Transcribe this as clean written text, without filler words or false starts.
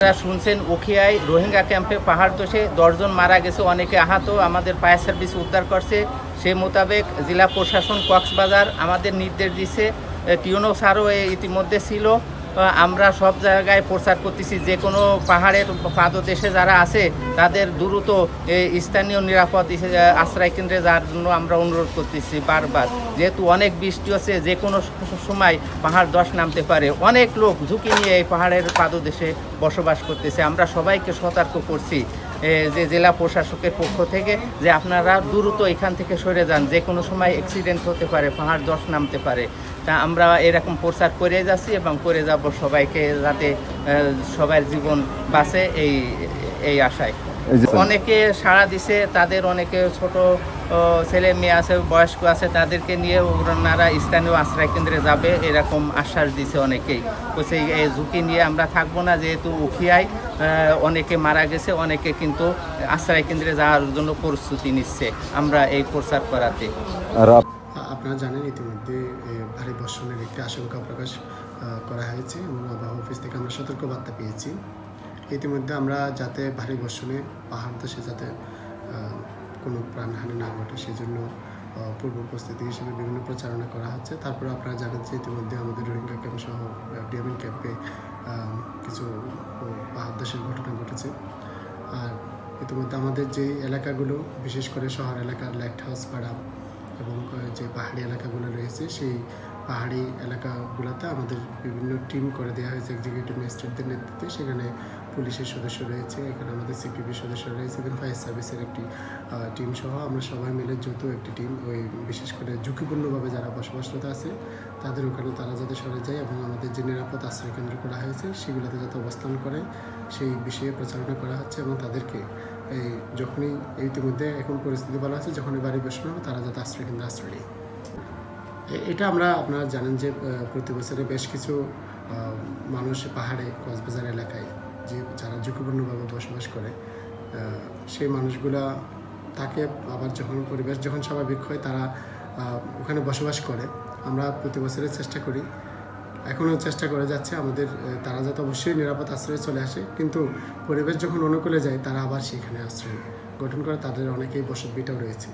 আপনারা শুনছেন উখিয়ায় রোহিঙ্গা ক্যাম্পে পাহাড় ধসে 10 জন মারা গেছে, অনেকে আহত। আমাদের ফায়ার সার্ভিস উদ্ধার করছে। সে মোতাবেক জেলা প্রশাসন কক্সবাজার আমাদের নির্দেশ দিচ্ছে। টিউনো স্যারও ইতিমধ্যে ছিল। আমরা সব জায়গায় প্রচার করতেছি, যে কোনো পাহাড়ের পাদদেশে যারা আছে তাদের দ্রুত স্থানীয় নিরাপদ আশ্রয় কেন্দ্রে যাওয়ার জন্য আমরা অনুরোধ করতেছি বারবার। যেহেতু অনেক বৃষ্টি হচ্ছে, যে কোনো সময় পাহাড় ধস নামতে পারে। অনেক লোক ঝুঁকি নিয়ে এই পাহাড়ের পাদদেশে বসবাস করতেছে। আমরা সবাইকে সতর্ক করছি যে জেলা প্রশাসকের পক্ষ থেকে, যে আপনারা দ্রুত এখান থেকে সরে যান, যে কোনো সময় অ্যাক্সিডেন্ট হতে পারে, পাহাড় ধস নামতে পারে। তা আমরা এরকম প্রচার করে যাচ্ছি এবং করে যাব সবাইকে, যাতে সবার জীবন বাঁচে এই আশায়। অনেকে সাড়া দিছে, তাদের অনেকে ছোট ছেলে মেয়ে আছে, বয়স্ক আছে, তাদেরকে নিয়ে ওনারা স্থানীয় আশ্রয় কেন্দ্রে যাবে এরকম আশ্বাস দিছে অনেকেই। বলছে এই ঝুঁকি নিয়ে আমরা থাকবো না, যেহেতু উখিয়ায় অনেকে মারা গেছে, অনেকে কিন্তু আশ্রয় কেন্দ্রে যাওয়ার জন্য প্রস্তুতি নিচ্ছে আমরা এই প্রচার করাতে। আপনারা জানেন ইতিমধ্যে ভারী বর্ষণের একটি আশঙ্কা প্রকাশ করা হয়েছে এবং আবহাওয়া অফিস থেকে আমরা সতর্কবার্তা পেয়েছি। ইতিমধ্যে আমরা যাতে ভারী বর্ষণে পাহাড় ধসে যাতে কোনো প্রাণহানি না ঘটে সেজন্য পূর্ব প্রস্তুতি হিসেবে বিভিন্ন প্রচারণা করা হচ্ছে। তারপরে আপনারা জানেন যে ইতিমধ্যে আমাদের রোহিঙ্গা ক্যাম্প সহ ডিএমএন ক্যাম্পে কিছু পাহাড় ধসের ঘটনা ঘটেছে। আর ইতিমধ্যে আমাদের যে এলাকাগুলো, বিশেষ করে শহর এলাকার লাইট হাউস পাড়া এবং যে পাহাড়ি এলাকাগুলো রয়েছে, সেই পাহাড়ি এলাকাগুলোতে আমাদের বিভিন্ন টিম করে দেওয়া হয়েছে এক্সিকিউটিভ ম্যাজিস্ট্রেটদের নেতৃত্বে। সেখানে পুলিশের সদস্য রয়েছে, এখানে আমাদের সিপিবির সদস্য রয়েছে, এবং ফায়ার সার্ভিসের একটি টিম সহ আমরা সবাই মিলে যৌথ একটি টিম, ওই বিশেষ করে ঝুঁকিপূর্ণভাবে যারা বসবাসরত আছে তাদের ওখানে তারা যাতে সরে যায় এবং আমাদের যে নিরাপদ আশ্রয় কেন্দ্র করা হয়েছে সেগুলোতে যাতে অবস্থান করে সেই বিষয়ে প্রচারণা করা হচ্ছে। এবং তাদেরকে যখনই ইতিমধ্যে এখন পরিস্থিতি বলা হচ্ছে, যখনই বাড়ি বসানো হবে তারা যাতে আশ্রয় কেন্দ্রে আশ্রয় নেয়। এটা আপনারা জানেন যে প্রতি বছরে বেশ কিছু মানুষ পাহাড়ে কক্সবাজার এলাকায় যে যারা ঝুঁকিপূর্ণভাবে বসবাস করে, সেই মানুষগুলা তাকে আবার যখন পরিবেশ যখন স্বাভাবিক হয় তারা ওখানে বসবাস করে। আমরা প্রতি বছরে চেষ্টা করি, এখনও চেষ্টা করে যাচ্ছে আমাদের, তারা যাতে অবশ্যই নিরাপদ আশ্রয়ে চলে আসে, কিন্তু পরিবেশ যখন অনুকূলে যায় তারা আবার সেখানে আশ্রয় গঠন করে। তাদের অনেকেই বসতভিটাও রয়েছে।